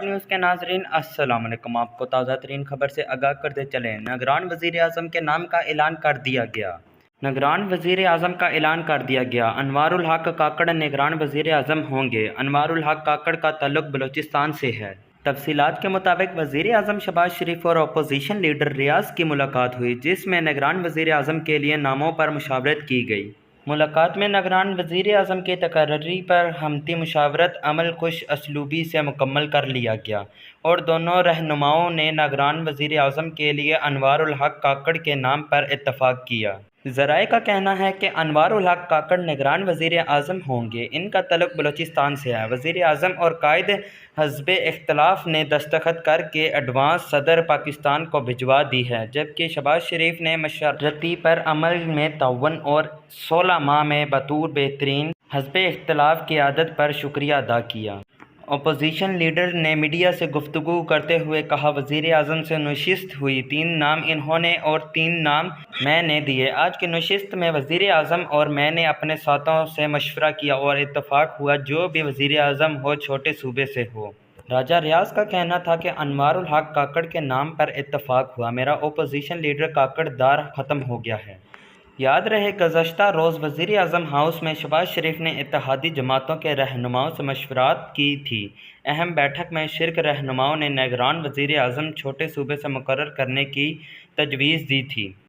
News کے ناظرین السلام علیکم۔ آپ کو تازہ ترین خبر سے آگاہ کرتے چلیں۔ نگران وزیر اعظم کے نام کا اعلان کر دیا گیا۔ نگران وزیر اعظم کا اعلان کر دیا گیا۔ انوار الحق کاکڑ نگران وزیر اعظم ہوں گے۔ انوار الحق کاکڑ کا تعلق بلوچستان سے ہے۔ تفصیلات کے مطابق وزیر اعظم شہباز شریف اور اپوزیشن لیڈر ریاض کی ملاقات ہوئی، جس میں نگران وزیر اعظم کے لیے ناموں پر مشاورت کی گئی۔ ملاقات میں نگران وزیر اعظم کی تقرری پر ہمتی مشاورت عمل خوش اسلوبی سے مکمل کر لیا گیا اور دونوں رہنماؤں نے نگران وزیر اعظم کے لیے انوار الحق کاکڑ کے نام پر اتفاق کیا۔ ذرائع کا کہنا ہے کہ انوار الحق کاکڑ نگران وزیر اعظم ہوں گے۔ ان کا تعلق بلوچستان سے ہے۔ وزیر اعظم اور قائد حزب اختلاف نے دستخط کر کے ایڈوانس صدر پاکستان کو بھجوا دی ہے، جبکہ شہباز شریف نے مشرتی پر عمل میں تعاون اور 16 ماہ میں بطور بہترین حزب اختلاف قیادت پر شکریہ ادا کیا۔ اپوزیشن لیڈر نے میڈیا سے گفتگو کرتے ہوئے کہا، وزیر اعظم سے نشست ہوئی، 3 نام انہوں نے اور 3 نام میں نے دیے۔ آج کی نشست میں وزیر اعظم اور میں نے اپنے ساتھیوں سے مشورہ کیا اور اتفاق ہوا جو بھی وزیر اعظم ہو چھوٹے صوبے سے ہو۔ راجہ ریاض کا کہنا تھا کہ انوار الحق کاکڑ کے نام پر اتفاق ہوا، میرا اپوزیشن لیڈر کاکڑ دار ختم ہو گیا ہے۔ یاد رہے گزشتہ روز وزیر اعظم ہاؤس میں شہباز شریف نے اتحادی جماعتوں کے رہنماؤں سے مشاورت کی تھی۔ اہم بیٹھک میں شرکا رہنماؤں نے نگران وزیر اعظم چھوٹے صوبے سے مقرر کرنے کی تجویز دی تھی۔